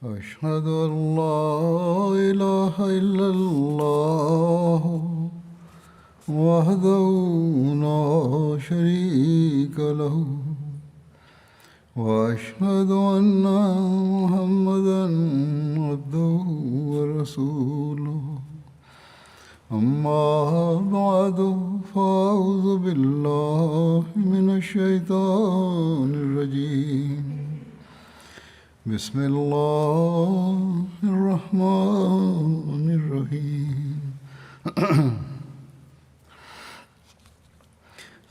أشهد أن لا إله إلا الله وحده لا شريك له وأشهد أن محمدا عبده ورسوله أما بعد فأعوذ بالله من الشيطان الرجيم بسم الله الرحمن الرحيم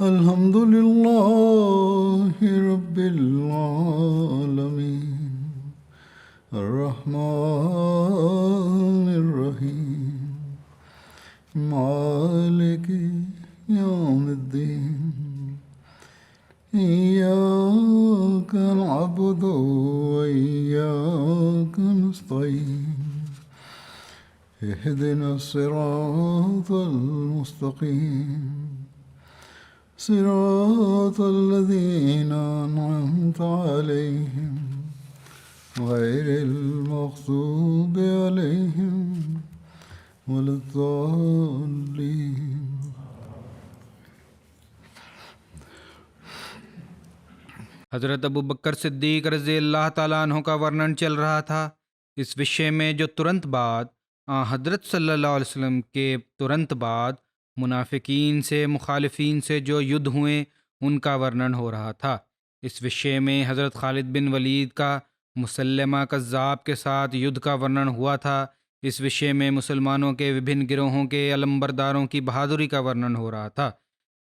الحمد لله رب العالمين الرحمن الرحيم مالك يوم الدين إياك نعبد وإياك نستعين اهدنا الصراط المستقيم صراط الذين أنعمت عليهم غير المغضوب عليهم ولا الضالين حضرت ابو بکر صدیق رضی اللہ تعالیٰ عنہ کا ورنن چل رہا تھا اس وشے میں جو ترنت بعد حضرت صلی اللہ علیہ وسلم کے ترنت بعد منافقین سے مخالفین سے جو یدھ ہوئے ان کا ورنن ہو رہا تھا۔ اس وشے میں حضرت خالد بن ولید کا مسلمہ کذاب کے ساتھ یدھ کا ورنن ہوا تھا۔ اس وشے میں مسلمانوں کے وبھن گروہوں کے علمبرداروں کی بہادری کا ورنن ہو رہا تھا۔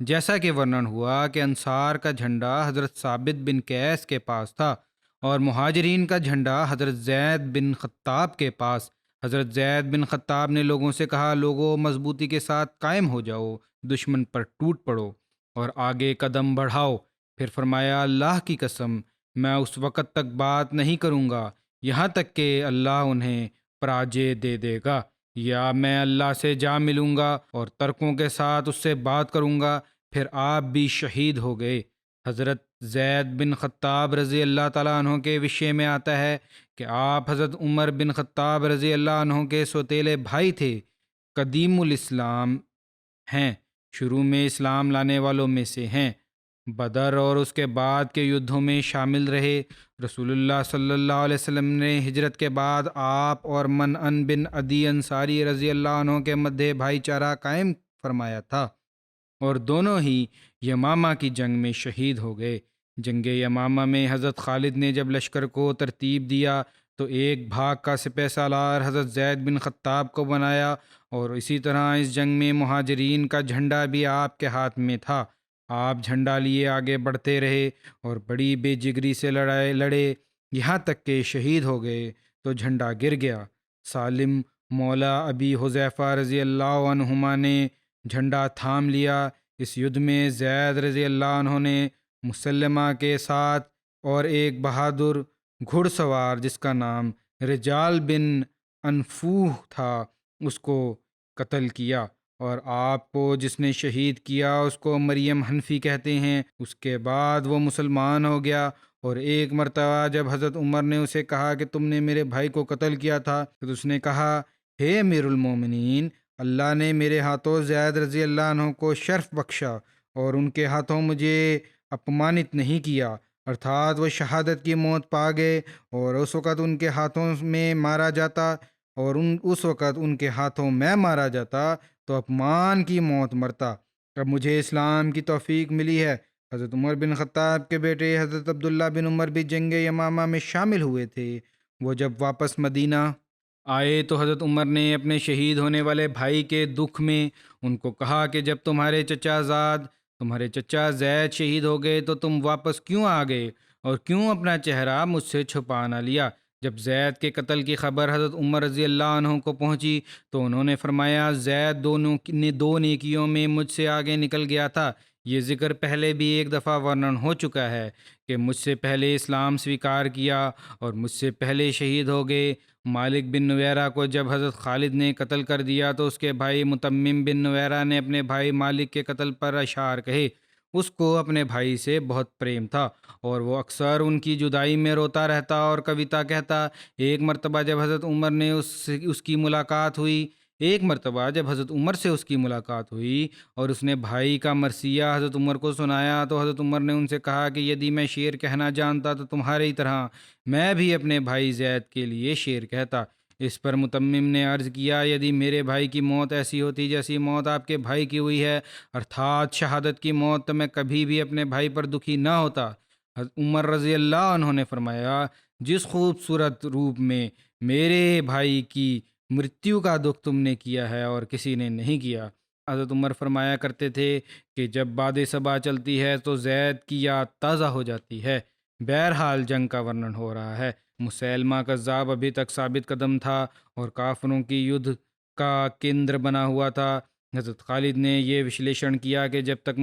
جیسا کہ ورنن ہوا کہ انصار کا جھنڈا حضرت ثابت بن قیس کے پاس تھا اور مہاجرین کا جھنڈا حضرت زید بن خطاب کے پاس۔ حضرت زید بن خطاب نے لوگوں سے کہا، لوگوں مضبوطی کے ساتھ قائم ہو جاؤ، دشمن پر ٹوٹ پڑو اور آگے قدم بڑھاؤ۔ پھر فرمایا، اللہ کی قسم میں اس وقت تک بات نہیں کروں گا یہاں تک کہ اللہ انہیں پراجے دے دے گا، یا میں اللہ سے جا ملوں گا اور ترکوں کے ساتھ اس سے بات کروں گا۔ پھر آپ بھی شہید ہو گئے۔ حضرت زید بن خطاب رضی اللہ تعالیٰ عنہ کے وشے میں آتا ہے کہ آپ حضرت عمر بن خطاب رضی اللہ عنہ کے سوتیلے بھائی تھے، قدیم الاسلام ہیں، شروع میں اسلام لانے والوں میں سے ہیں، بدر اور اس کے بعد کے یدھوں میں شامل رہے۔ رسول اللہ صلی اللہ علیہ وسلم نے ہجرت کے بعد آپ اور منعن بن عدی انصاری رضی اللہ عنہ کے مدھے بھائی چارہ قائم فرمایا تھا، اور دونوں ہی یمامہ کی جنگ میں شہید ہو گئے۔ جنگ یمامہ میں حضرت خالد نے جب لشکر کو ترتیب دیا تو ایک بھاگ کا سپہ سالار حضرت زید بن خطاب کو بنایا، اور اسی طرح اس جنگ میں مہاجرین کا جھنڈا بھی آپ کے ہاتھ میں تھا۔ آپ جھنڈا لیے آگے بڑھتے رہے اور بڑی بے جگری سے لڑے یہاں تک کہ شہید ہو گئے تو جھنڈا گر گیا۔ سالم مولا ابی حذیفہ رضی اللہ عنہما نے جھنڈا تھام لیا۔ اس یدھ میں زید رضی اللہ عنہ نے مسلمہ کے ساتھ اور ایک بہادر گھڑ سوار جس کا نام رجال بن انفوہ تھا اس کو قتل کیا، اور آپ کو جس نے شہید کیا اس کو مریم حنفی کہتے ہیں۔ اس کے بعد وہ مسلمان ہو گیا، اور ایک مرتبہ جب حضرت عمر نے اسے کہا کہ تم نے میرے بھائی کو قتل کیا تھا تو اس نے کہا، ہے امیر المومنین، اللہ نے میرے ہاتھوں زید رضی اللہ عنہ کو شرف بخشا اور ان کے ہاتھوں مجھے اپمانت نہیں کیا، ارتھات وہ شہادت کی موت پا گئے، اور اس وقت ان کے ہاتھوں میں مارا جاتا تو اپمان کی موت مرتا۔ اب مجھے اسلام کی توفیق ملی ہے۔ حضرت عمر بن خطاب کے بیٹے حضرت عبداللہ بن عمر بھی جنگ یمامہ میں شامل ہوئے تھے۔ وہ جب واپس مدینہ آئے تو حضرت عمر نے اپنے شہید ہونے والے بھائی کے دکھ میں ان کو کہا کہ جب تمہارے چچا زید شہید ہو گئے تو تم واپس کیوں آ گئے اور کیوں اپنا چہرہ مجھ سے چھپا نہ لیا؟ جب زید کے قتل کی خبر حضرت عمر رضی اللہ عنہ کو پہنچی تو انہوں نے فرمایا، زید دو نیکیوں میں مجھ سے آگے نکل گیا تھا۔ یہ ذکر پہلے بھی ایک دفعہ ورنن ہو چکا ہے کہ مجھ سے پہلے اسلام سویکار کیا اور مجھ سے پہلے شہید ہو گئے۔ مالک بن نویرہ کو جب حضرت خالد نے قتل کر دیا تو اس کے بھائی متمم بن نویرہ نے اپنے بھائی مالک کے قتل پر اشعار کہے۔ اس کو اپنے بھائی سے بہت پریم تھا اور وہ اکثر ان کی جدائی میں روتا رہتا اور کویتا کہتا۔ ایک مرتبہ جب حضرت عمر نے اس کی ملاقات ہوئی ایک مرتبہ جب حضرت عمر سے اس کی ملاقات ہوئی اور اس نے بھائی کا مرثیہ حضرت عمر کو سنایا تو حضرت عمر نے ان سے کہا کہ یدی میں شعر کہنا جانتا تو تمہارے ہی طرح میں بھی اپنے بھائی زید کے لیے شعر کہتا۔ اس پر متمم نے عرض کیا، یدی میرے بھائی کی موت ایسی ہوتی جیسی موت آپ کے بھائی کی ہوئی ہے ارتھات شہادت کی موت، تو میں کبھی بھی اپنے بھائی پر دکھی نہ ہوتا۔ حضرت عمر رضی اللہ عنہ نے فرمایا، جس خوبصورت روپ میں میرے بھائی کی مرتیو کا دکھ تم نے کیا ہے اور کسی نے نہیں کیا۔ حضرت عمر فرمایا کرتے تھے کہ جب باد صبا چلتی ہے تو زید کی یاد تازہ ہو جاتی ہے۔ بہرحال جنگ کا ورنن ہو رہا ہے۔ مسیلمہ کذاب ابھی تک ثابت قدم تھا اور کافروں کی یدھ کا کیندر بنا ہوا تھا۔ حضرت خالد نے یہ وشلیشن کیا کہ جب تک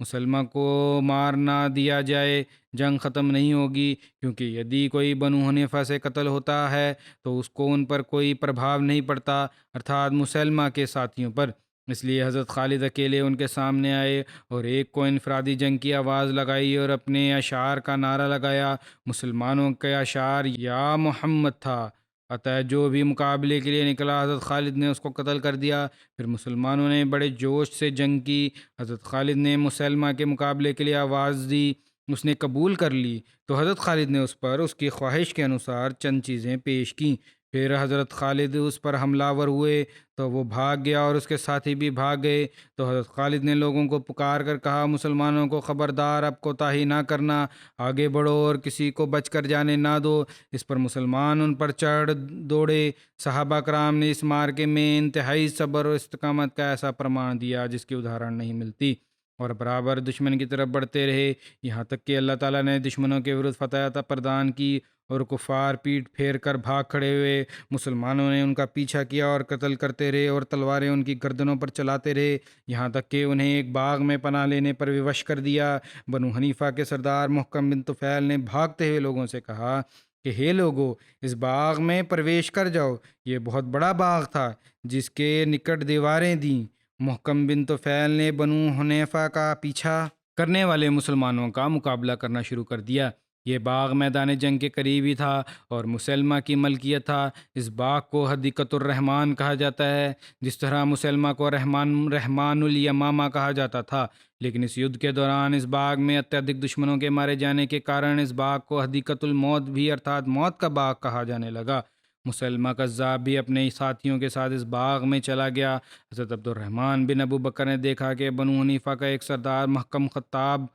مسلمہ کو مار نہ دیا جائے جنگ ختم نہیں ہوگی، کیونکہ یدی کوئی بنو حنیفہ سے قتل ہوتا ہے تو اس کو ان پر کوئی پربھاؤ نہیں پڑتا، ارتھات مسلمہ کے ساتھیوں پر۔ اس لیے حضرت خالد اکیلے ان کے سامنے آئے اور ایک کو انفرادی جنگ کی آواز لگائی اور اپنے اشعار کا نعرہ لگایا۔ مسلمانوں کے اشعار یا محمد تھا، عطا جو بھی مقابلے کے لیے نکلا حضرت خالد نے اس کو قتل کر دیا۔ پھر مسلمانوں نے بڑے جوش سے جنگ کی۔ حضرت خالد نے مسلمہ کے مقابلے کے لیے آواز دی، اس نے قبول کر لی تو حضرت خالد نے اس پر اس کی خواہش کے انوسار چند چیزیں پیش کیں۔ پھر حضرت خالد اس پر حملہ آور ہوئے تو وہ بھاگ گیا اور اس کے ساتھی بھی بھاگ گئے تو حضرت خالد نے لوگوں کو پکار کر کہا، مسلمانوں کو خبردار، اب کوتاہی نہ کرنا، آگے بڑھو اور کسی کو بچ کر جانے نہ دو۔ اس پر مسلمان ان پر چڑھ دوڑے۔ صحابہ کرام نے اس مارکے میں انتہائی صبر اور استقامت کا ایسا پرمان دیا جس کی ادھارن نہیں ملتی، اور برابر دشمن کی طرف بڑھتے رہے، یہاں تک کہ اللہ تعالیٰ نے دشمنوں کے ورد فتح عطا پردان کی اور کفار پیٹ پھیر کر بھاگ کھڑے ہوئے۔ مسلمانوں نے ان کا پیچھا کیا اور قتل کرتے رہے اور تلواریں ان کی گردنوں پر چلاتے رہے، یہاں تک کہ انہیں ایک باغ میں پناہ لینے پر ووش کر دیا۔ بنو حنیفہ کے سردار محکم بن طفیل نے بھاگتے ہوئے لوگوں سے کہا کہ ہے لوگو، اس باغ میں پرویش کر جاؤ، یہ بہت بڑا باغ تھا جس کے نکٹ دیواریں دیں۔ محکم بن طفیل نے بنو حنیفہ کا پیچھا کرنے والے مسلمانوں کا مقابلہ کرنا شروع کر دیا۔ یہ باغ میدان جنگ کے قریب ہی تھا اور مسلمہ کی ملکیت تھا۔ اس باغ کو حدیقۃ الرحمان کہا جاتا ہے، جس طرح مسلمہ کو رحمان الیمامہ کہا جاتا تھا، لیکن اس یدھ کے دوران اس باغ میں اتدھک دشمنوں کے مارے جانے کے کارن اس باغ کو حدیقۃ الموت بھی ارتھات موت کا باغ کہا جانے لگا۔ مسلمہ کذاب بھی اپنے ساتھیوں کے ساتھ اس باغ میں چلا گیا۔ حضرت عبد الرحمن بن ابو بکر نے دیکھا کہ بنو حنیفہ کا ایک سردار محکم خطاب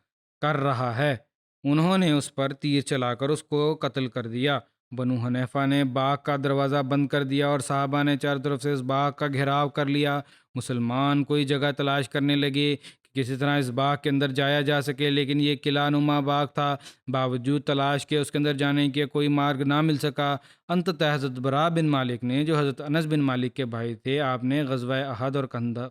کر رہا ہے، انہوں نے اس پر تیر چلا کر اس کو قتل کر دیا۔ بنو حنیفہ نے باغ کا دروازہ بند کر دیا اور صحابہ نے چاروں طرف سے اس باغ کا گھیراؤ کر لیا۔ مسلمان کوئی جگہ تلاش کرنے لگے کہ کسی طرح اس باغ کے اندر جایا جا سکے، لیکن یہ قلعہ نما باغ تھا، باوجود تلاش کے اس کے اندر جانے کے کوئی مارگ نہ مل سکا۔ انتتہ حضرت برا بن مالک نے، جو حضرت انس بن مالک کے بھائی تھے، آپ نے غزوہ احد اور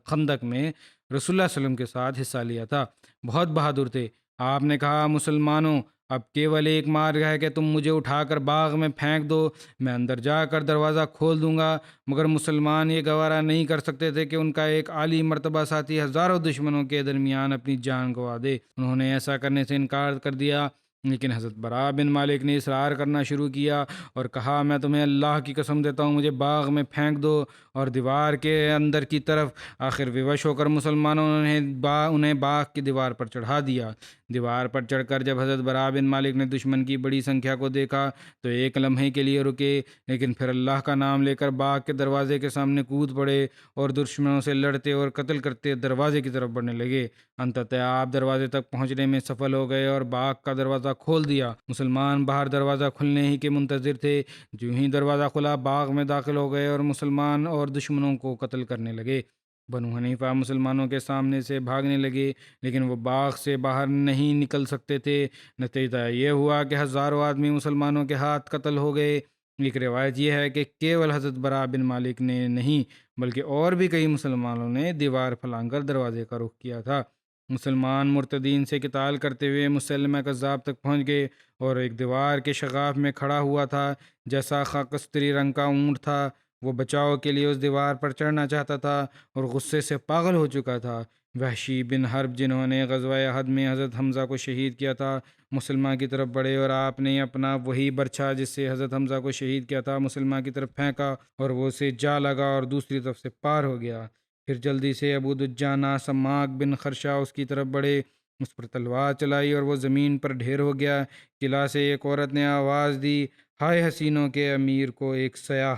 خندق میں رسول اللہ صلی اللہ علیہ وسلم کے ساتھ حصہ لیا تھا، بہت بہادر تھے۔ آپ نے کہا، مسلمانوں، اب کیول ایک مارگ ہے کہ تم مجھے اٹھا کر باغ میں پھینک دو، میں اندر جا کر دروازہ کھول دوں گا۔ مگر مسلمان یہ گوارہ نہیں کر سکتے تھے کہ ان کا ایک عالی مرتبہ ساتھی ہزاروں دشمنوں کے درمیان اپنی جان گنوا دے۔ انہوں نے ایسا کرنے سے انکار کر دیا، لیکن حضرت برا بن مالک نے اصرار کرنا شروع کیا اور کہا، میں تمہیں اللہ کی قسم دیتا ہوں، مجھے باغ میں پھینک دو، اور دیوار کے اندر کی طرف۔ آخر ووش ہو کر مسلمانوں نے انہیں باغ کی دیوار پر چڑھا دیا۔ دیوار پر چڑھ کر جب حضرت برا بن مالک نے دشمن کی بڑی سنکھیا کو دیکھا تو ایک لمحے کے لیے رکے، لیکن پھر اللہ کا نام لے کر باغ کے دروازے کے سامنے کود پڑے اور دشمنوں سے لڑتے اور قتل کرتے دروازے کی طرف بڑھنے لگے۔ انتتہ آپ دروازے تک پہنچنے میں سفل ہو گئے اور باغ کا دروازہ کھول دیا۔ مسلمان باہر دروازہ کھلنے ہی کے منتظر تھے، جو ہی دروازہ کھلا باغ میں داخل ہو گئے اور مسلمان اور دشمنوں کو قتل کرنے لگے۔ بنو حنیفہ مسلمانوں کے سامنے سے بھاگنے لگے، لیکن وہ باغ سے باہر نہیں نکل سکتے تھے۔ نتیجہ یہ ہوا کہ ہزاروں آدمی مسلمانوں کے ہاتھ قتل ہو گئے۔ ایک روایت یہ ہے کہ کیول حضرت برا بن مالک نے نہیں بلکہ اور بھی کئی مسلمانوں نے دیوار پھلانگ کر دروازے کا رخ کیا تھا۔ مسلمان مرتدین سے قتال کرتے ہوئے مسلمہ کذاب تک پہنچ گئے اور ایک دیوار کے شگاف میں کھڑا ہوا تھا، جیسا خاکستری رنگ کا اونٹ تھا۔ وہ بچاؤ کے لیے اس دیوار پر چڑھنا چاہتا تھا اور غصے سے پاگل ہو چکا تھا۔ وحشی بن حرب جنہوں نے غزوہ احد میں حضرت حمزہ کو شہید کیا تھا مسلمہ کی طرف بڑھے اور آپ نے اپنا وہی برچھا جس سے حضرت حمزہ کو شہید کیا تھا مسلمہ کی طرف پھینکا اور وہ اسے جا لگا اور دوسری طرف سے پار ہو گیا۔ پھر جلدی سے ابو دجانہ سماک بن خرشہ اس کی طرف بڑھے، اس پر تلوار چلائی اور وہ زمین پر ڈھیر ہو گیا۔ قلعہ سے ایک عورت نے آواز دی، ہائے حسینوں کے امیر کو ایک سیاہ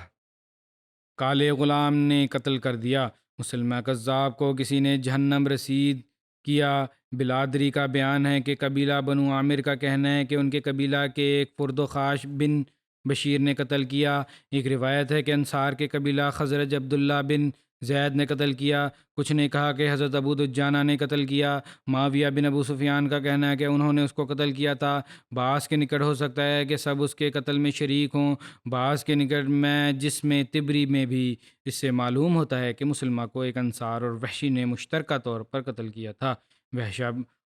کالے غلام نے قتل کر دیا۔ مسلمہ کذاب کو کسی نے جہنم رسید کیا۔ بلادری کا بیان ہے کہ قبیلہ بنو عامر کا کہنا ہے کہ ان کے قبیلہ کے ایک فرد و خاش بن بشیر نے قتل کیا۔ ایک روایت ہے کہ انصار کے قبیلہ خزرج عبداللہ بن زید نے قتل کیا۔ کچھ نے کہا کہ حضرت ابو دجانہ نے قتل کیا۔ معاویہ بن ابو سفیان کا کہنا ہے کہ انہوں نے اس کو قتل کیا تھا۔ بعض کے نکٹ ہو سکتا ہے کہ سب اس کے قتل میں شریک ہوں، بعض کے نکٹ میں جس میں تبری میں بھی۔ اس سے معلوم ہوتا ہے کہ مسلمہ کو ایک انصار اور وحشی نے مشترکہ طور پر قتل کیا تھا۔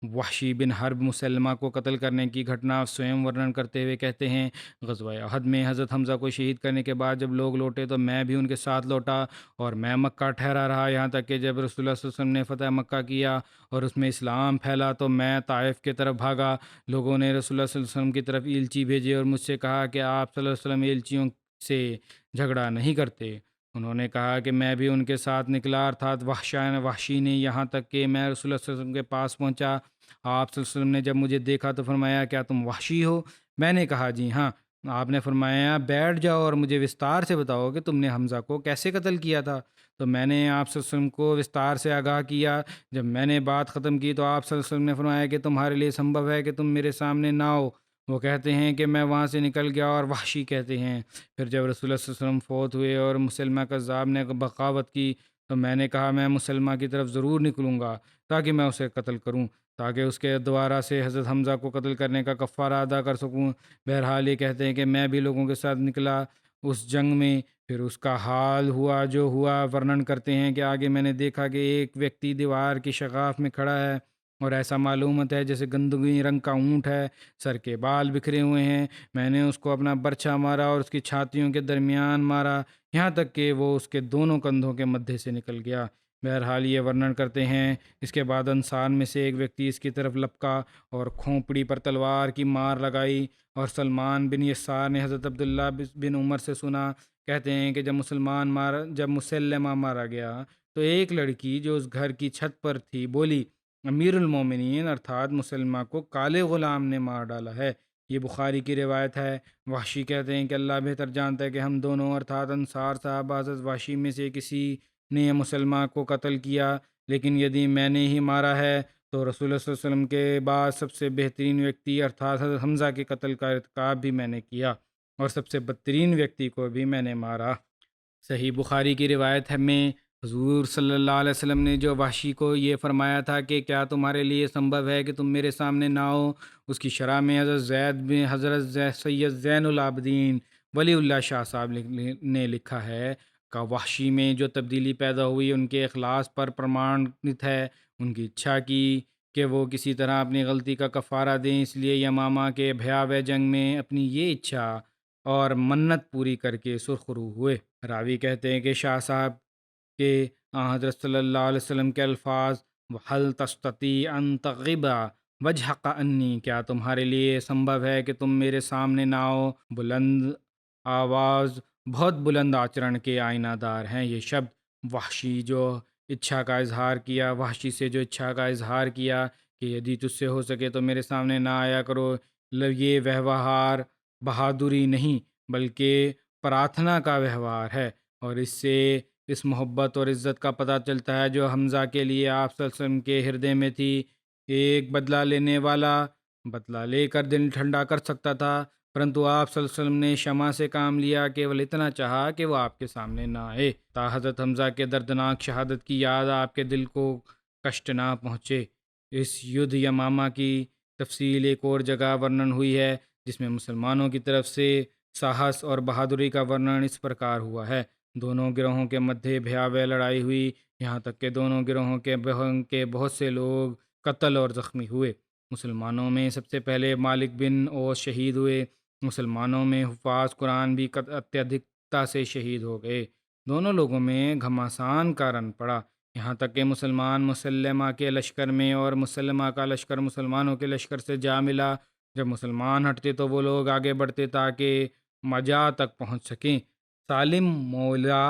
وحشی بن حرب مسلمہ کو قتل کرنے کی گھٹنا سوئم ورنن کرتے ہوئے کہتے ہیں، غزوہ احد میں حضرت حمزہ کو شہید کرنے کے بعد جب لوگ لوٹے تو میں بھی ان کے ساتھ لوٹا اور میں مکہ ٹھہرا رہا، یہاں تک کہ جب رسول اللہ صلی اللہ علیہ وسلم نے فتح مکہ کیا اور اس میں اسلام پھیلا تو میں طائف کی طرف بھاگا۔ لوگوں نے رسول اللہ صلی اللہ علیہ وسلم کی طرف ایلچی بھیجے اور مجھ سے کہا کہ آپ صلی اللہ علیہ وسلم ایلچیوں سے جھگڑا نہیں کرتے۔ انہوں نے کہا کہ میں بھی ان کے ساتھ نکلا، ارتھات وحشی نے، یہاں تک کہ میں رسول اللہ صلی اللہ علیہ وسلم کے پاس پہنچا۔ آپ صلی اللہ علیہ وسلم نے جب مجھے دیکھا تو فرمایا، کیا تم وحشی ہو؟ میں نے کہا جی ہاں۔ آپ نے فرمایا، بیٹھ جاؤ اور مجھے وستار سے بتاؤ کہ تم نے حمزہ کو کیسے قتل کیا تھا۔ تو میں نے آپ صلی اللہ علیہ وسلم کو وستار سے آگاہ کیا۔ جب میں نے بات ختم کی تو آپ صلی اللہ علیہ وسلم نے فرمایا کہ تمہارے لیے سمبھو ہے کہ تم میرے سامنے نہ آؤ۔ وہ کہتے ہیں کہ میں وہاں سے نکل گیا، اور وحشی کہتے ہیں پھر جب رسول اللہ صلی اللہ علیہ وسلم فوت ہوئے اور مسلمہ کذاب نے بغاوت کی تو میں نے کہا میں مسلمہ کی طرف ضرور نکلوں گا تاکہ میں اسے قتل کروں، تاکہ اس کے دوبارہ سے حضرت حمزہ کو قتل کرنے کا کفارہ ادا کر سکوں۔ بہرحال یہ کہتے ہیں کہ میں بھی لوگوں کے ساتھ نکلا اس جنگ میں، پھر اس کا حال ہوا جو ہوا۔ ورنن کرتے ہیں کہ آگے میں نے دیکھا کہ ایک ویکتی دیوار کی شگاف میں کھڑا ہے اور ایسا معلوم ہوتا ہے جیسے گندگی رنگ کا اونٹ ہے، سر کے بال بکھرے ہوئے ہیں۔ میں نے اس کو اپنا برچھا مارا اور اس کی چھاتیوں کے درمیان مارا، یہاں تک کہ وہ اس کے دونوں کندھوں کے مدھے سے نکل گیا۔ بہرحال یہ ورنن کرتے ہیں اس کے بعد انصار میں سے ایک ویکتی اس کی طرف لپکا اور کھوپڑی پر تلوار کی مار لگائی، اور سلمان بن یسار نے حضرت عبداللہ بن عمر سے سنا، کہتے ہیں کہ جب مسلمہ مارا گیا تو ایک لڑکی جو اس گھر کی چھت پر تھی بولی، امیر المومنین ارتھات مسلمہ کو کالے غلام نے مار ڈالا ہے۔ یہ بخاری کی روایت ہے۔ وحشی کہتے ہیں کہ اللہ بہتر جانتا ہے کہ ہم دونوں ارتھات انصار صاحب حضرت وحشی میں سے کسی نے مسلمہ کو قتل کیا، لیکن یدی میں نے ہی مارا ہے تو رسول اللہ صلی اللہ علیہ وسلم کے بعد سب سے بہترین ویکتی ارتھات حضرت حمزہ کے قتل کا ارتکاب بھی میں نے کیا، اور سب سے بدترین ویکتی کو بھی میں نے مارا۔ صحیح بخاری کی روایت ہے میں حضور صلی اللہ علیہ وسلم نے جو وحشی کو یہ فرمایا تھا کہ کیا تمہارے لیے سمبھو ہے کہ تم میرے سامنے نہ ہو، اس کی شرح میں حضرت سید زین العابدین ولی اللہ شاہ صاحب نے لکھا ہے کہ وحشی میں جو تبدیلی پیدا ہوئی ان کے اخلاص پر پرمانت ہے۔ ان کی اچھا کی کہ وہ کسی طرح اپنی غلطی کا کفارہ دیں، اس لیے یمامہ کے بھیاوے جنگ میں اپنی یہ اچھا اور منت پوری کر کے سرخرو ہوئے۔ راوی کہتے ہیں کہ شاہ صاحب کے حضرت صلی اللہ علیہ وسلم کے الفاظ، وَحَلْ تَسْتَطِيعُ أَن تَغِيبَ وَجْهَكَ عَنِّي، کیا تمہارے لیے سمبھو ہے کہ تم میرے سامنے نہ آؤ۔ بلند آواز بہت بلند آچرن کے آئینہ دار ہیں یہ شبد۔ وحشی سے جو اچھا کا اظہار کیا کہ یدی تجھ سے ہو سکے تو میرے سامنے نہ آیا کرو، یہ ویوہار بہادری نہیں بلکہ پرارتھنا کا ویوہار ہے، اور اس سے اس محبت اور عزت کا پتہ چلتا ہے جو حمزہ کے لیے آپ صلی اللہ علیہ وسلم کے ہردے میں تھی۔ ایک بدلہ لینے والا بدلہ لے کر دل ٹھنڈا کر سکتا تھا، پرنتو آپ صلی اللہ علیہ وسلم نے شمع سے کام لیا، کیول اتنا چاہا کہ وہ آپ کے سامنے نہ آئے تا حضرت حمزہ کے دردناک شہادت کی یاد آپ کے دل کو کشٹ نہ پہنچے۔ اس یدھ یمامہ کی تفصیل ایک اور جگہ ورنن ہوئی ہے جس میں مسلمانوں کی طرف سے ساہس اور بہادری کا ورنن اس پرکار ہوا ہے۔ دونوں گروہوں کے مدھے بھیاوے لڑائی ہوئی، یہاں تک کہ دونوں گروہوں کے بہت سے لوگ قتل اور زخمی ہوئے۔ مسلمانوں میں سب سے پہلے مالک بن اوس شہید ہوئے۔ مسلمانوں میں حفاظ قرآن بھی اتیادکتا سے شہید ہو گئے۔ دونوں لوگوں میں گھمسان کا رن پڑا۔ یہاں تک کہ مسلمان مسلمہ کے لشکر میں اور مسلمہ کا لشکر مسلمانوں کے لشکر سے جا ملا۔ جب مسلمان ہٹتے تو وہ لوگ آگے بڑھتے تاکہ مجا تک پہنچ سکیں۔ سالم مولا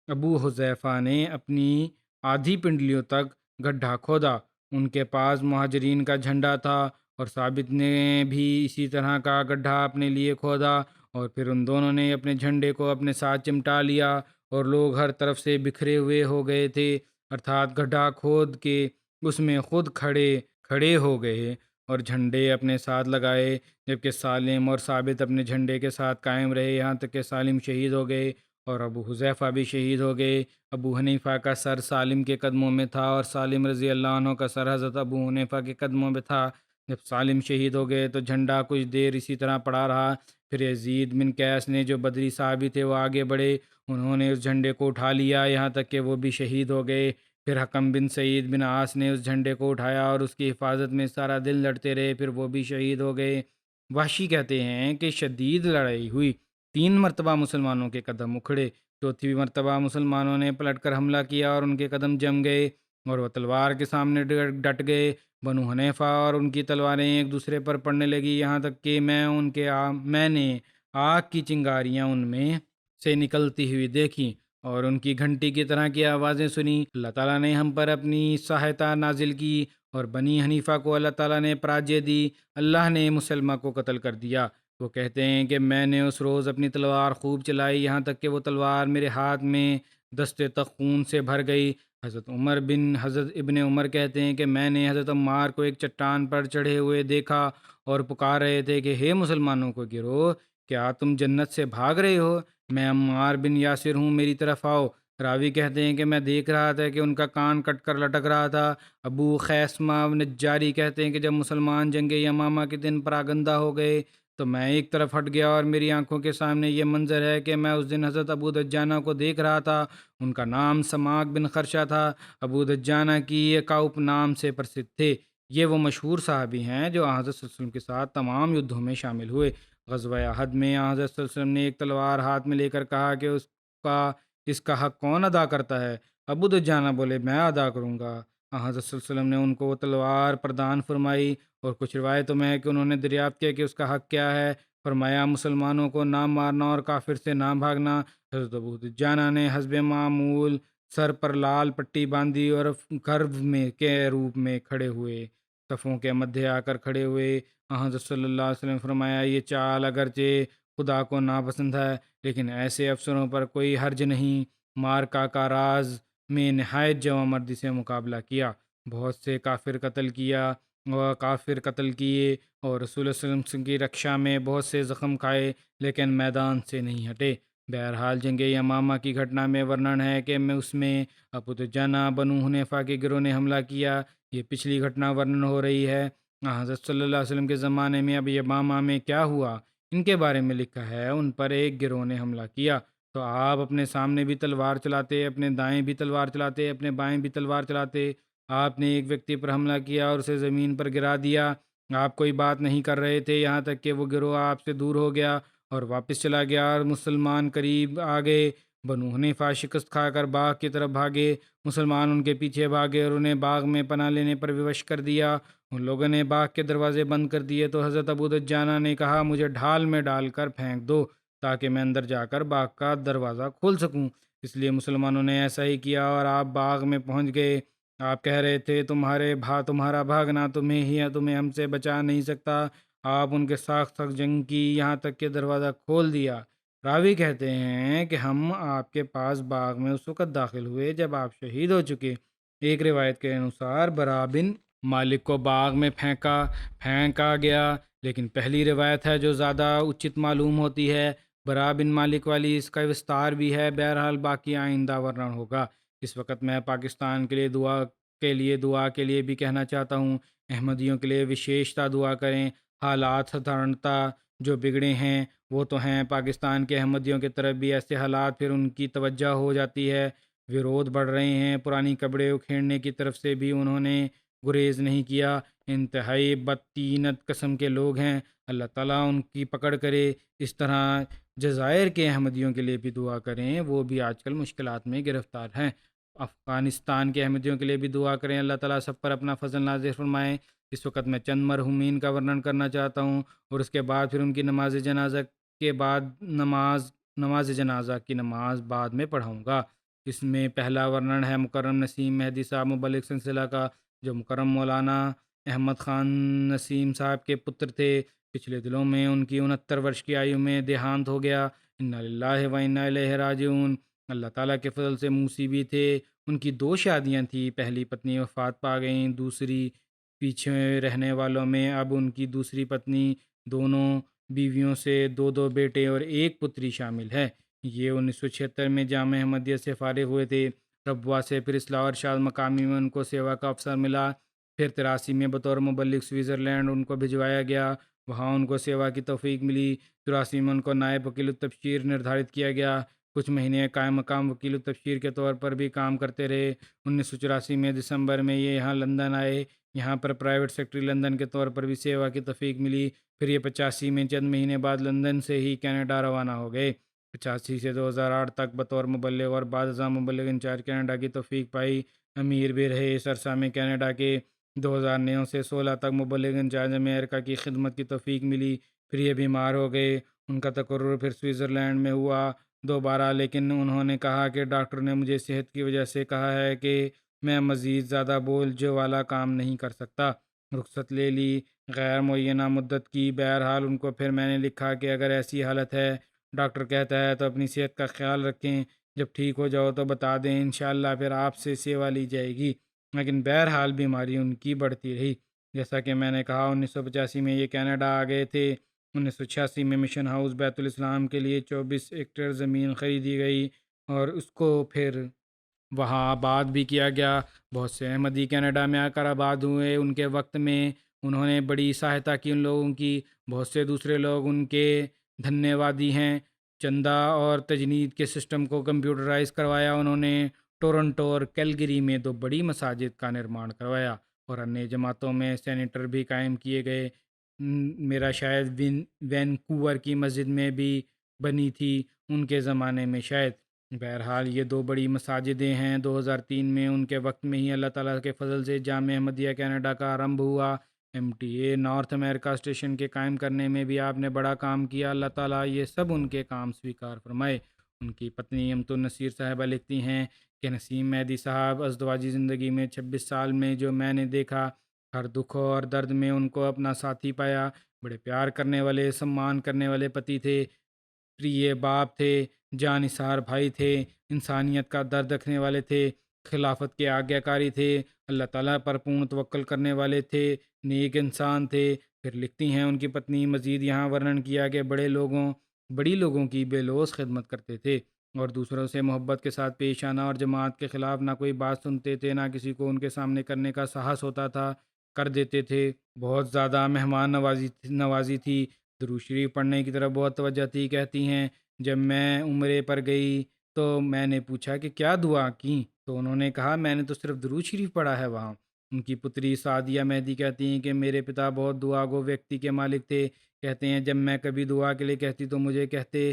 ابو حذیفہ نے اپنی آدھی پنڈلیوں تک گڈھا کھودا۔ ان کے پاس مہاجرین کا جھنڈا تھا اور ثابت نے بھی اسی طرح کا گڈھا اپنے لیے کھودا، اور پھر ان دونوں نے اپنے جھنڈے کو اپنے ساتھ چمٹا لیا اور لوگ ہر طرف سے بکھرے ہوئے ہو گئے تھے، ارتھات گڈھا کھود کے اس میں خود کھڑے ہو گئے اور جھنڈے اپنے ساتھ لگائے، جبکہ سالم اور ثابت اپنے جھنڈے کے ساتھ قائم رہے، یہاں تک کہ سالم شہید ہو گئے اور ابو حذیفہ بھی شہید ہو گئے۔ ابو حنیفہ کا سر سالم کے قدموں میں تھا اور سالم رضی اللہ عنہ کا سر حضرت ابو حنیفہ کے قدموں میں تھا۔ جب سالم شہید ہو گئے تو جھنڈا کچھ دیر اسی طرح پڑا رہا، پھر یزید بن قیس نے جو بدری صحابی تھے وہ آگے بڑھے، انہوں نے اس جھنڈے کو اٹھا لیا یہاں تک کہ وہ بھی شہید ہو گئے۔ پھر حکم بن سعید بن عاص نے اس جھنڈے کو اٹھایا اور اس کی حفاظت میں سارا دل لڑتے رہے، پھر وہ بھی شہید ہو گئے۔ وحشی کہتے ہیں کہ شدید لڑائی ہوئی، 3 مرتبہ مسلمانوں کے قدم اکھڑے، چوتھی مرتبہ مسلمانوں نے پلٹ کر حملہ کیا اور ان کے قدم جم گئے اور وہ تلوار کے سامنے ڈٹ گئے۔ بنو حنیفہ اور ان کی تلواریں ایک دوسرے پر پڑنے لگی، یہاں تک کہ میں نے آگ کی چنگاریاں ان میں سے نکلتی ہوئی دیکھی اور ان کی گھنٹی کی طرح کی آوازیں سنی۔ اللہ تعالیٰ نے ہم پر اپنی سہایتا نازل کی اور بنی حنیفہ کو اللہ تعالیٰ نے پراجے دی۔ اللہ نے مسلمہ کو قتل کر دیا۔ وہ کہتے ہیں کہ میں نے اس روز اپنی تلوار خوب چلائی، یہاں تک کہ وہ تلوار میرے ہاتھ میں دستے تک خون سے بھر گئی۔ حضرت ابن عمر کہتے ہیں کہ میں نے حضرت عمار کو ایک چٹان پر چڑھے ہوئے دیکھا اور پکار رہے تھے کہ ہے مسلمانوں کو گروہ، کیا تم جنت سے بھاگ رہے ہو؟ میں عمار بن یاسر ہوں، میری طرف آؤ۔ راوی کہتے ہیں کہ میں دیکھ رہا تھا کہ ان کا کان کٹ کر لٹک رہا تھا۔ ابو خیسمہ نجاری کہتے ہیں کہ جب مسلمان جنگ یمامہ کے دن پراگندہ ہو گئے تو میں ایک طرف ہٹ گیا اور میری آنکھوں کے سامنے یہ منظر ہے کہ میں اس دن حضرت ابو دجانہ کو دیکھ رہا تھا۔ ان کا نام سماک بن خرشہ تھا، ابو دجانہ کی کاؤپ نام سے پرسدھ تھے۔ یہ وہ مشہور صحابی ہیں جو حضرت صلی اللہ علیہ وسلم کے ساتھ تمام یدھوں میں شامل ہوئے۔ غزوہ احد میں حضرت صلی اللہ علیہ وسلم نے ایک تلوار ہاتھ میں لے کر کہا کہ اس کا حق کون ادا کرتا ہے؟ ابو دجانہ بولے میں ادا کروں گا۔ حضرت صلی اللہ علیہ وسلم نے ان کو وہ تلوار پردان فرمائی، اور کچھ روایتوں میں ہے کہ انہوں نے دریافت کیا کہ اس کا حق کیا ہے۔ فرمایا مسلمانوں کو نہ مارنا اور کافر سے نہ بھاگنا۔ حضرت ابو دجانہ نے حسب معمول سر پر لال پٹی باندھی اور کرب میں کے روپ میں کھڑے ہوئے، صفوں کے مدھے آ کر کھڑے ہوئے۔ حضرت صلی اللہ علیہ وسلم فرمایا یہ چال اگرچہ خدا کو ناپسند ہے لیکن ایسے افسروں پر کوئی حرج نہیں۔ مارکا کا راز میں نہایت جواں مردی سے مقابلہ کیا، بہت سے کافر قتل کیے اور رسول اللہ صلی اللہ علیہ وسلم کی رکشا میں بہت سے زخم کھائے لیکن میدان سے نہیں ہٹے۔ بہرحال جنگ یمامہ کی گھٹنا میں ورنن ہے کہ اس میں ابو دجانہ بنو حنیفہ کے گروہ نے حملہ کیا۔ یہ پچھلی گھٹنا ورنن ہو رہی ہے۔ حضرت صلی اللہ علیہ وسلم کے زمانے میں اب یمامہ میں کیا ہوا ان کے بارے میں لکھا ہے۔ ان پر ایک گروہ نے حملہ کیا تو آپ اپنے سامنے بھی تلوار چلاتے، اپنے دائیں بھی تلوار چلاتے، اپنے بائیں بھی تلوار چلاتے۔ آپ نے ایک ویکتی پر حملہ کیا اور اسے زمین پر گرا دیا۔ آپ کوئی بات نہیں کر رہے تھے یہاں تک کہ وہ گروہ آپ سے دور ہو گیا اور واپس چلا گیا اور مسلمان قریب آ گئے۔ بنو حنیفہ شکست کھا کر باغ کی طرف بھاگے، مسلمان ان کے پیچھے بھاگے اور انہیں باغ میں پناہ لینے پر ووش کر دیا۔ ان لوگوں نے باغ کے دروازے بند کر دیے تو حضرت ابو دجانہ نے کہا مجھے ڈھال میں ڈال کر پھینک دو تاکہ میں اندر جا کر باغ کا دروازہ کھول سکوں۔ اس لیے مسلمانوں نے ایسا ہی کیا اور آپ باغ میں پہنچ گئے۔ آپ کہہ رہے تھے تمہارا بھاگنا تمہیں ہم سے بچا نہیں سکتا۔ آپ ان کے سخت جنگ کی یہاں تک کہ دروازہ کھول دیا۔ راوی کہتے ہیں کہ ہم آپ کے پاس باغ میں اس وقت داخل ہوئے جب آپ شہید ہو چکے۔ ایک روایت کے انوسار برا بن مالک کو باغ میں پھینکا گیا، لیکن پہلی روایت ہے جو زیادہ اچت معلوم ہوتی ہے۔ برا بن مالک والی اس کا وستار بھی ہے، بہرحال باقی آئندہ ورنن ہوگا۔ اس وقت میں پاکستان کے لیے دعا کے لیے بھی کہنا چاہتا ہوں۔ احمدیوں کے لیے وشیشتا دعا کریں۔ حالات سدھارنتا جو بگڑے ہیں وہ تو ہیں، پاکستان کے احمدیوں کی طرف بھی ایسے حالات پھر ان کی توجہ ہو جاتی ہے، ویرودھ بڑھ رہے ہیں۔ پرانی کپڑے اکھیڑنے کی طرف سے بھی انہوں نے گریز نہیں کیا۔ انتہائی بدتینت قسم کے لوگ ہیں، اللہ تعالیٰ ان کی پکڑ کرے۔ اس طرح جزائر کے احمدیوں کے لیے بھی دعا کریں، وہ بھی آج کل مشکلات میں گرفتار ہیں۔ افغانستان کے احمدیوں کے لیے بھی دعا کریں، اللہ تعالیٰ سب پر اپنا فضل نازل فرمائیں۔ اس وقت میں چند مرحومین کا ورنن کرنا چاہتا ہوں، اور اس کے بعد پھر ان کی نماز جنازہ کے بعد نماز جنازہ کی نماز بعد میں پڑھاؤں گا۔ اس میں پہلا ورنن ہے مکرم نسیم مہدی صاحب مبلغ سلسلہ کا، جو مکرم مولانا احمد خان نسیم صاحب کے پتر تھے۔ پچھلے دنوں میں ان کی 69 ورش کی آیو میں دیہانت ہو گیا۔ انا للہ و انا الیہ راجعون۔ اللہ تعالیٰ کے فضل سے موسی بھی تھے۔ ان کی 2 شادیاں تھیں، پہلی پتنی وفات پا گئیں، دوسری پیچھے رہنے والوں میں اب ان کی دوسری پتنی، دونوں بیویوں سے 2 بیٹے اور 1 پتری شامل ہے۔ یہ 1976 میں جامع احمدیہ سے فارغ ہوئے تھے۔ ربوہ سے پھر اصلاح و ارشاد مقامی میں ان کو سیوا کا افسر ملا۔ پھر 83 میں بطور مبلغ سوئٹزرلینڈ ان کو بھجوایا گیا، وہاں ان کو سیوا کی توفیق ملی۔ 84 میں ان کو نائب وکیل التبشیر نردھارت کیا گیا۔ کچھ مہینے قائم مقام وکیل التبشیر کے طور پر بھی کام کرتے رہے۔ 1984 میں دسمبر میں یہ یہاں لندن آئے، یہاں پر پرائیویٹ سیکرٹری لندن کے طور پر بھی سیوا کی توفیق ملی۔ پھر یہ 85 میں چند مہینے بعد لندن سے ہی کینیڈا روانہ ہو گئے۔ 85 سے 2008 تک بطور مبلغ اور بعد ازاں مبلغ انچارج کینیڈا کی توفیق پائی۔ امیر بھی رہے اس عرصہ میں کینیڈا کے۔ 2009 سے 16 تک مبلغ انچارج امریکہ کی خدمت کی توفیق ملی۔ پھر یہ بیمار ہو گئے، ان کا تقرر پھر سوئٹزرلینڈ میں ہوا دوبارہ، لیکن انہوں نے کہا کہ ڈاکٹر نے مجھے صحت کی وجہ سے کہا ہے کہ میں مزید زیادہ بولجھ والا کام نہیں کر سکتا۔ رخصت لے لی غیر معینہ مدت کی۔ بہرحال ان کو پھر میں نے لکھا کہ اگر ایسی حالت ہے، ڈاکٹر کہتا ہے، تو اپنی صحت کا خیال رکھیں، جب ٹھیک ہو جاؤ تو بتا دیں، انشاءاللہ پھر آپ سے سیوا لی جائے گی۔ لیکن بہرحال بیماری ان کی بڑھتی رہی۔ جیسا کہ میں نے کہا 1985 میں یہ کینیڈا آ گئے تھے۔ 1986 میں مشن ہاؤس بیت الاسلام کے لیے 24 ایکڑ زمین خریدی گئی اور اس کو پھر وہاں آباد بھی کیا گیا۔ بہت سے احمدی کینیڈا میں آ کر آباد ہوئے۔ ان کے وقت میں انہوں نے بڑی سہایتا کی ان لوگوں کی۔ بہت سے دوسرے لوگ ان کے دھنیہ وادی ہیں۔ چندہ اور تجنید کے سسٹم کو کمپیوٹرائز کروایا انہوں نے۔ ٹورنٹو اور کیلگری میں 2 بڑی مساجد کا نرمان کروایا اور انیہ جماعتوں میں سینیٹر بھی قائم کیے گئے۔ میرا شاید وینکوور کی مسجد میں بھی بنی تھی ان کے زمانے میں شاید۔ بہرحال یہ 2 بڑی مساجدیں ہیں۔ 2003 میں ان کے وقت میں ہی اللہ تعالیٰ کے فضل سے جامع احمدیہ کینیڈا کا آرمبھ ہوا۔ MTA نارتھ امریکہ اسٹیشن کے قائم کرنے میں بھی آپ نے بڑا کام کیا۔ اللہ تعالیٰ یہ سب ان کے کام سویکار فرمائے۔ ان کی پتنی امت النصیر صاحبہ لکھتی ہیں کہ نسیم مہدی صاحب ازدواجی زندگی میں 26 سال میں جو میں نے دیکھا، ہر دکھ اور درد میں ان کو اپنا ساتھی پایا۔ بڑے پیار کرنے والے، سمان کرنے والے پتی تھے، پریے باپ تھے، جان نثار بھائی تھے، انسانیت کا درد رکھنے والے تھے، خلافت کے آگیا کاری تھے، اللہ تعالیٰ پر پورن توکل کرنے والے تھے، نیک انسان تھے۔ پھر لکھتی ہیں ان کی پتنی مزید یہاں ورنن کیا کہ بڑی لوگوں کی بے لوث خدمت کرتے تھے اور دوسروں سے محبت کے ساتھ پیش آنا، اور جماعت کے خلاف نہ کوئی بات سنتے تھے، نہ کسی کو ان کے سامنے کرنے کا ساہس ہوتا تھا، کر دیتے تھے۔ بہت زیادہ مہمان نوازی تھی، درود شریف پڑھنے کی طرف بہت توجہ تھی۔ کہتی ہیں جب میں عمرے پر گئی تو میں نے پوچھا کہ کیا دعا کی، تو انہوں نے کہا میں نے تو صرف درود شریف پڑھا ہے وہاں۔ ان کی پتری سعدیہ مہدی کہتی ہیں کہ میرے پتا بہت دعا گو ویکتی کے مالک تھے۔ کہتے ہیں جب میں کبھی دعا کے لیے کہتی تو مجھے کہتے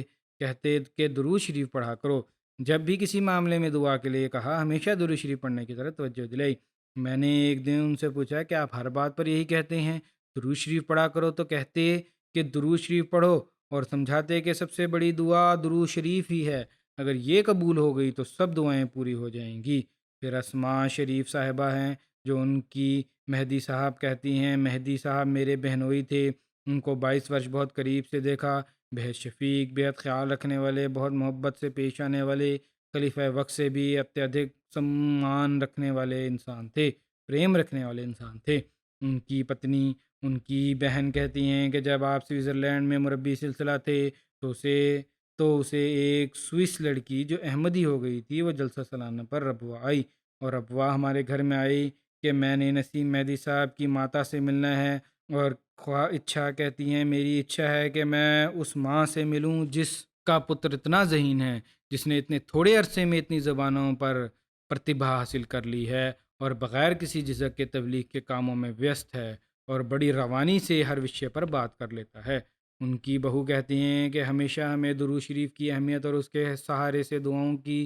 کہ درود شریف پڑھا کرو۔ جب بھی کسی معاملے میں دعا کے لیے کہا، ہمیشہ درود شریف پڑھنے کی طرف توجہ دلائی۔ میں نے ایک دن ان سے پوچھا کہ آپ ہر بات پر یہی کہتے ہیں، درود شریف پڑھا کرو، تو کہتے کہ درود شریف پڑھو، اور سمجھاتے کہ سب سے بڑی دعا درود شریف ہی ہے، اگر یہ قبول ہو گئی تو سب دعائیں پوری ہو جائیں گی۔ پھر اسماء شریف صاحبہ ہیں جو ان کی مہدی صاحب کہتی ہیں مہدی صاحب میرے بہنوئی تھے، ان کو 22 ورش بہت قریب سے دیکھا، بہت شفیق، بہت خیال رکھنے والے، بہت محبت سے پیش آنے والے، خلیفہ وقت سے بھی اتیادک سمان رکھنے والے انسان تھے، پریم رکھنے والے انسان تھے۔ ان کی پتنی، ان کی بہن کہتی ہیں کہ جب آپ سوئٹزرلینڈ میں مربی سلسلہ تھے تو اسے ایک سوئس لڑکی جو احمدی ہو گئی تھی، وہ جلسہ سالانہ پر ربوہ آئی، اور ربوہ ہمارے گھر میں آئی کہ میں نے نسیم مہدی صاحب کی ماتا سے ملنا ہے، اور اچھا کہتی ہیں میری اچھا ہے کہ میں اس ماں سے ملوں جس کا پتر اتنا ذہین ہے، جس نے اتنے تھوڑے عرصے میں اتنی زبانوں پر پرتبھا حاصل کر لی ہے، اور بغیر کسی جھجک کے تبلیغ کے کاموں میں ویست ہے، اور بڑی روانی سے ہر وشے پر بات کر لیتا ہے۔ ان کی بہو کہتی ہیں کہ ہمیشہ ہمیں درود شریف کی اہمیت اور اس کے سہارے سے دعاؤں کی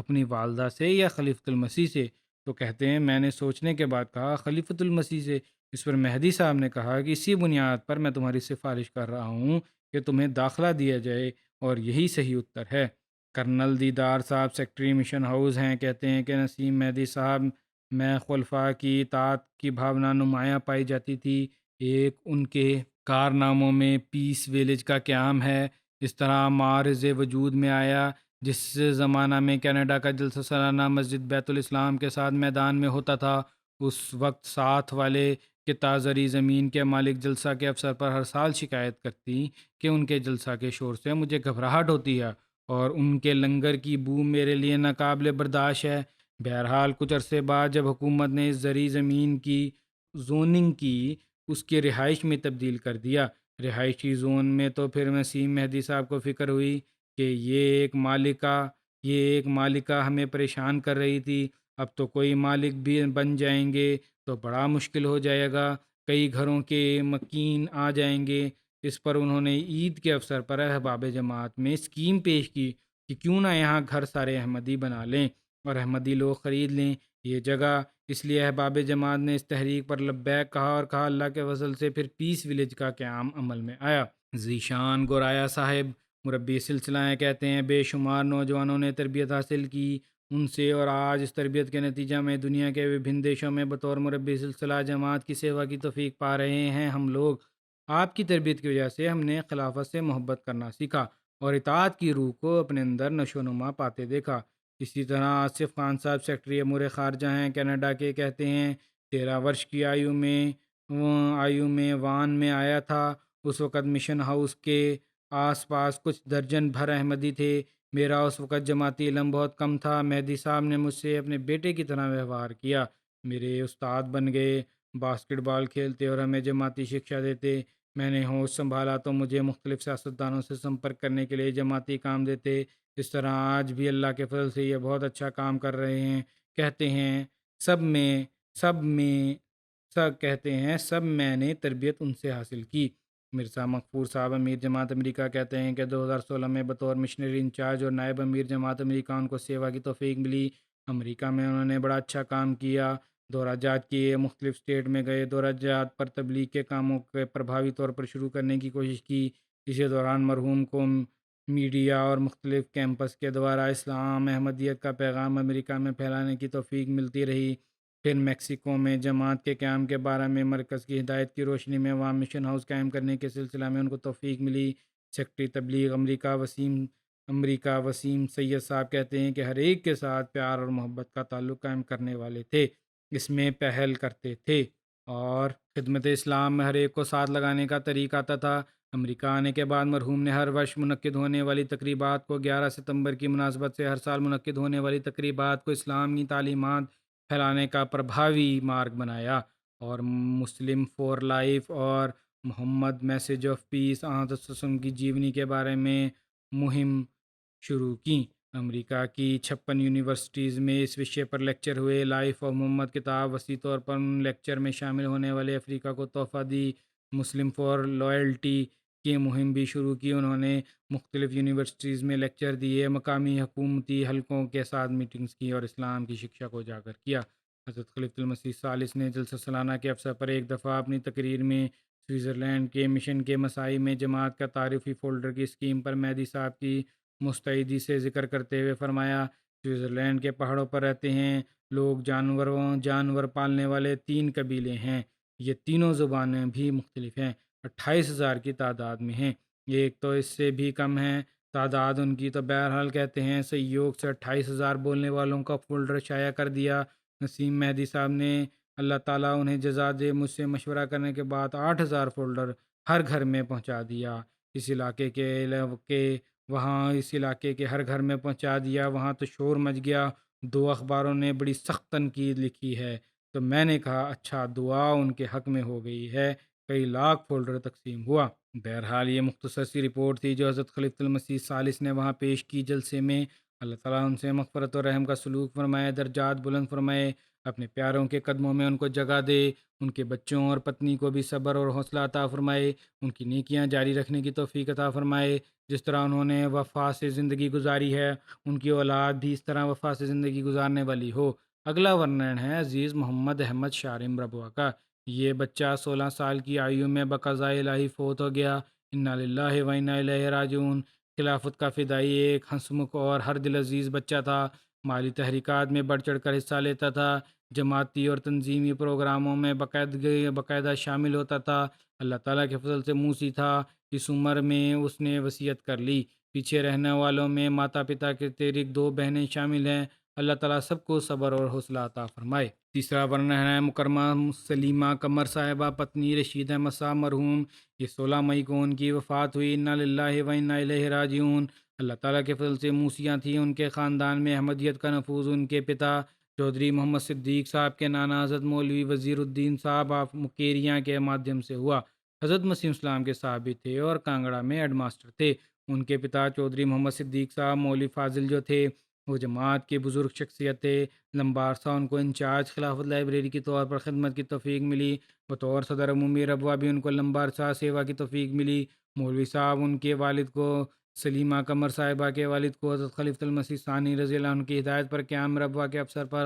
اپنی والدہ سے یا خلیفۃ المسیح سے؟ تو کہتے ہیں میں نے سوچنے کے بعد کہا خلیفۃ المسیح سے۔ اس پر مہدی صاحب نے کہا کہ اسی بنیاد پر میں تمہاری سفارش کر رہا ہوں کہ تمہیں داخلہ دیا جائے، اور یہی صحیح اتر ہے۔ کرنل دیدار صاحب سیکٹری مشن ہاؤس ہیں، کہتے ہیں کہ نسیم مہدی صاحب میں خلفاء کی اطاعت کی بھاونا نمایاں پائی جاتی تھی۔ ایک ان کے کارناموں میں پیس ویلیج کا قیام ہے۔ اس طرح معرض وجود میں آیا جس زمانہ میں کینیڈا کا جلسہ سالانہ مسجد بیت الاسلام کے ساتھ میدان میں ہوتا تھا، اس وقت ساتھ والے کہ تازری زمین کے مالک جلسہ کے افسر پر ہر سال شکایت کرتی کہ ان کے جلسہ کے شور سے مجھے گھبراہٹ ہوتی ہے اور ان کے لنگر کی بو میرے لیے ناقابل برداشت ہے۔ بہرحال کچھ عرصے بعد جب حکومت نے اس زرعی زمین کی زوننگ کی، اس کی رہائش میں تبدیل کر دیا۔ رہائشی زون میں تو پھر نسیم مہدی صاحب کو فکر ہوئی کہ یہ ایک مالکہ ہمیں پریشان کر رہی تھی، اب تو کوئی مالک بھی بن جائیں گے تو بڑا مشکل ہو جائے گا، کئی گھروں کے مکین آ جائیں گے۔ اس پر انہوں نے عید کے اوسر پر احباب جماعت میں اسکیم پیش کی کہ کیوں نہ یہاں گھر سارے احمدی بنا لیں اور احمدی لوگ خرید لیں یہ جگہ۔ اس لیے احباب جماعت نے اس تحریک پر لبیک کہا اور کہا اللہ کے فضل سے پھر پیس ولیج کا قیام عمل میں آیا۔ ذیشان گورایا صاحب مربی سلسلہ ہیں، کہتے ہیں بے شمار نوجوانوں نے تربیت حاصل کی ان سے، اور آج اس تربیت کے نتیجہ میں دنیا کے وبھن دیشوں میں بطور مربی سلسلہ جماعت کی سیوا کی توفیق پا رہے ہیں۔ ہم لوگ آپ کی تربیت کی وجہ سے ہم نے خلافت سے محبت کرنا سیکھا اور اطاعت کی روح کو اپنے اندر نشو و نما پاتے دیکھا۔ اسی طرح آصف خان صاحب سیکٹری امور خارجہ ہیں کینیڈا کے، کہتے ہیں 13 ورش کی آیو میں وان میں آیا تھا۔ اس وقت مشن ہاؤس کے آس پاس کچھ درجن بھر احمدی تھے۔ میرا اس وقت جماعتی علم بہت کم تھا۔ مہدی صاحب نے مجھ سے اپنے بیٹے کی طرح ویوہار کیا، میرے استاد بن گئے، باسکٹ بال کھیلتے اور ہمیں جماعتی شکشا دیتے۔ میں نے ہوش سنبھالا تو مجھے مختلف سیاستدانوں سے سمپرک کرنے کے لیے جماعتی کام دیتے۔ اس طرح آج بھی اللہ کے فضل سے یہ بہت اچھا کام کر رہے ہیں۔ کہتے ہیں سب میں نے تربیت ان سے حاصل کی۔ مرزا مغفور صاحب امیر جماعت امریکہ کہتے ہیں کہ 2016 میں بطور مشنری انچارج اور نائب امیر جماعت امریکہ ان کو سیوا کی توفیق ملی۔ امریکہ میں انہوں نے بڑا اچھا کام کیا، دورہ جات کیے، مختلف اسٹیٹ میں گئے، دورہ جات پر تبلیغ کے کاموں کے پربھاوی طور پر شروع کرنے کی کوشش کی۔ اسی دوران مرحوم کو میڈیا اور مختلف کیمپس کے دوارا اسلام احمدیت کا پیغام امریکہ میں پھیلانے کی توفیق ملتی رہی۔ پھر میکسیکو میں جماعت کے قیام کے بارے میں مرکز کی ہدایت کی روشنی میں وہاں مشن ہاؤس قائم کرنے کے سلسلہ میں ان کو توفیق ملی۔ سیکٹری تبلیغ امریکہ وسیم سید صاحب کہتے ہیں کہ ہر ایک کے ساتھ پیار اور محبت کا تعلق قائم کرنے والے تھے، اس میں پہل کرتے تھے اور خدمت اسلام میں ہر ایک کو ساتھ لگانے کا طریق آتا تھا۔ امریکہ آنے کے بعد مرحوم نے ہر ورش منعقد ہونے والی تقریبات کو 11 ستمبر کی مناسبت سے ہر سال منعقد ہونے والی تقریبات کو اسلامی تعلیمات پھیلانے کا پربھاوی مارگ بنایا اور مسلم فور لائف اور محمد میسیج آف پیس کی جیونی کے بارے میں مہم شروع کی۔ امریکہ کی 56 یونیورسٹیز میں اس وشے پر لیکچر ہوئے۔ لائف آف محمد کتاب وسیع طور پر ان لیکچر میں شامل ہونے والے افریقہ کو تحفہ دی۔ مسلم فور لائلٹی کی مہم بھی شروع کی۔ انہوں نے مختلف یونیورسٹیز میں لیکچر دیے، مقامی حکومتی حلقوں کے ساتھ میٹنگز کی اور اسلام کی شکشا کو اجاگر کیا۔ حضرت خلیفۃ المسیح ثالث نے جلسہ سالانہ کے اوسر پر ایک دفعہ اپنی تقریر میں سوئٹزرلینڈ کے مشن کے مساعی میں جماعت کا تعارفی فولڈر کی اسکیم پر مہدی صاحب کی مستعدی سے ذکر کرتے ہوئے فرمایا، سوئٹزرلینڈ کے پہاڑوں پر رہتے ہیں لوگ جانور پالنے والے 3 قبیلے ہیں، یہ تینوں زبانیں بھی مختلف ہیں، 28,000 کی تعداد میں ہیں، ایک تو اس سے بھی کم ہے تعداد ان کی۔ تو بہرحال کہتے ہیں سہیوگ سے 28,000 بولنے والوں کا فولڈر شائع کر دیا۔ نسیم مہدی صاحب نے اللہ تعالیٰ انہیں جزا دے مجھ سے مشورہ کرنے کے بعد 8,000 فولڈر ہر گھر میں پہنچا دیا۔ اس علاقے کے ہر گھر میں پہنچا دیا۔ وہاں تو شور مچ گیا، 2 اخباروں نے بڑی سخت تنقید لکھی ہے۔ تو میں نے کہا اچھا، دعا ان کے حق میں ہو گئی ہے۔ کئی لاکھ فولڈر تقسیم ہوا۔ بہرحال یہ مختصر سی رپورٹ تھی جو حضرت خلیفۃ المسیح ثالث نے وہاں پیش کی۔ جلسے میں اللہ تعالیٰ ان سے مغفرت و رحم کا سلوک فرمائے، درجات بلند فرمائے، اپنے پیاروں کے قدموں میں ان کو جگہ دے، ان کے بچوں اور پتنی کو بھی صبر اور حوصلہ عطا فرمائے، ان کی نیکیاں جاری رکھنے کی توفیق عطا فرمائے، جس طرح انہوں نے وفا سے زندگی گزاری ہے ان کی اولاد بھی اس طرح وفا سے زندگی گزارنے والی ہو۔ اگلا ورنن ہے عزیز محمد احمد شارم ربوہ کا۔ یہ بچہ 16 سال کی آیو میں بقضاء الہی فوت ہو گیا۔ انا للہ و انا الیہ راجعون۔ خلافت کا فدائی ایک ہنسمکھ اور ہر دل عزیز بچہ تھا، مالی تحریکات میں بڑھ چڑھ کر حصہ لیتا تھا، جماعتی اور تنظیمی پروگراموں میں باقاعدہ شامل ہوتا تھا، اللہ تعالیٰ کے فضل سے موسی تھا۔ اس عمر میں اس نے وصیت کر لی۔ پیچھے رہنے والوں میں ماتا پتا کے تیرک 2 بہنیں شامل ہیں، اللہ تعالیٰ سب کو صبر اور حوصلہ عطا فرمائے۔ تیسرا ورنن ہے مکرمہ سلیمہ قمر صاحبہ پتنی رشید احمد صاحب مرحوم۔ یہ 16 مئی کو ان کی وفات ہوئی۔ انا للہ و انا الیہ راجعون۔ اللہ تعالیٰ کے فضل سے موسیاں تھیں، ان کے خاندان میں احمدیت کا نفوذ ان کے پتا چودھری محمد صدیق صاحب کے نانا حضرت مولوی وزیر الدین صاحب آف مکیریاں کے مادھیم سے ہوا۔ حضرت مسیم اسلام کے صحابی تھے اور کانگڑا میں ہیڈ ماسٹر تھے۔ ان کے پتا چودھری محمد صدیق صاحب مولوی فاضل جو تھے وہ جماعت کے بزرگ شخصیت تھے۔ لمبا عرصہ ان کو انچارج خلافت لائبریری کے طور پر خدمت کی توفیق ملی۔ بطور صدر عمومی ربوہ بھی ان کو لمبا عرصہ سیوا کی توفیق ملی۔ مولوی صاحب ان کے والد کو سلیمہ قمر صاحبہ کے والد کو حضرت خلیفۃ المسیح ثانی رضی اللہ عنہ کی ہدایت پر قیام ربوہ کے افسر پر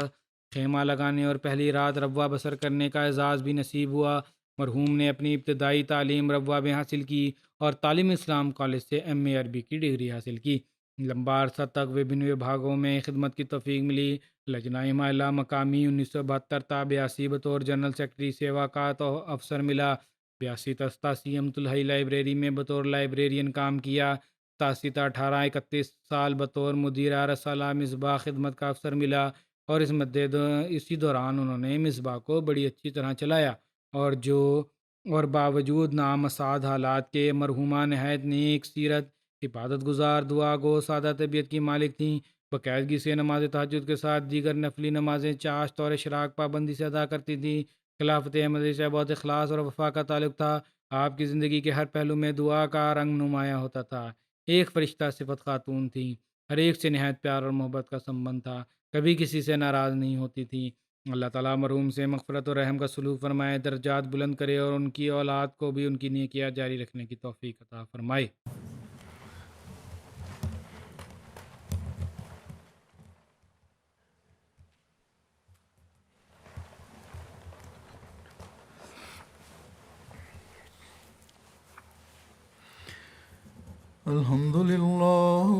خیمہ لگانے اور پہلی رات ربوہ بسر کرنے کا اعزاز بھی نصیب ہوا۔ مرحوم نے اپنی ابتدائی تعلیم ربوہ میں حاصل کی اور تعلیم اسلام کالج سے ایم اے عربی کی ڈگری حاصل کی۔ لمبا عرصہ تک وبھن وبھاگوں میں خدمت کی توفیق ملی۔ لجنہ مائلہ مقامی 1972 تا 82 بطور جنرل سیکرٹری سیوا کا تو افسر ملا۔ 82 تا 87 امت الحی لائبریری میں بطور لائبریرین کام کیا۔ 87 تا 18 31 سال بطور مدیرہ رسالہ مصباح خدمت کا افسر ملا، اور اسی دوران انہوں نے مصباح کو بڑی اچھی طرح چلایا، اور باوجود نامساعد حالات کے مرحومہ نہایت نیک سیرت، عبادت گزار، دعا گو، سادہ طبیعت کی مالک تھیں۔ باقاعدگی سے نماز تہجد کے ساتھ دیگر نفلی نمازیں چاشت اور اشراق پابندی سے ادا کرتی تھیں۔ خلافت احمدیہ سے بہت اخلاص اور وفا کا تعلق تھا۔ آپ کی زندگی کے ہر پہلو میں دعا کا رنگ نمایاں ہوتا تھا۔ ایک فرشتہ صفت خاتون تھیں، ہر ایک سے نہایت پیار اور محبت کا سنبندھ تھا، کبھی کسی سے ناراض نہیں ہوتی تھیں۔ اللہ تعالیٰ مرحوم سے مغفرت و رحم کا سلوک فرمائے، درجات بلند کرے اور ان کی اولاد کو بھی ان کی نیکیاں جاری رکھنے کی توفیق عطا فرمائے۔ الحمد لله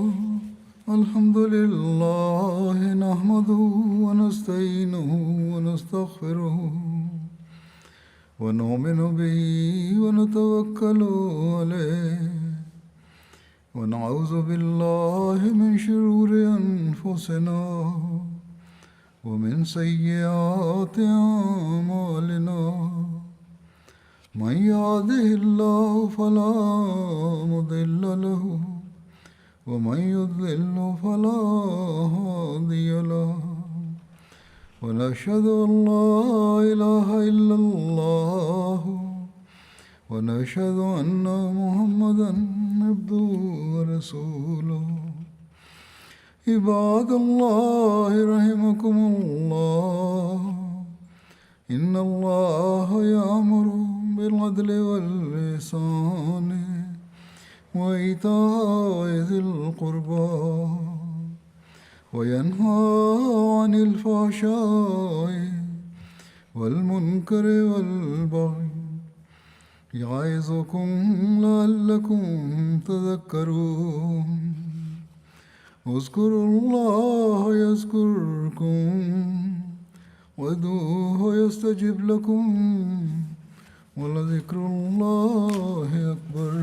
نحمده ونستعينه ونستغفره ونؤمن به ونتوكل عليه ونعوذ بالله من شرور أنفسنا ومن سيئات أعمالنا من يهده الله فلا مضل له ومن يضلل فلا هادي له ونشهد أن لا إله إلا الله ونشهد أن محمدا عبده ورسوله عباد الله رحمكم الله إن الله يأمر بالعدل والإحسان وإيتاء ذي القربى وينهى عن الفحشاء والمنكر والبغي يعظكم لعلكم تذكرون اذكروا الله يذكركم وادعوه يستجب لكم ولذكر الله أكبر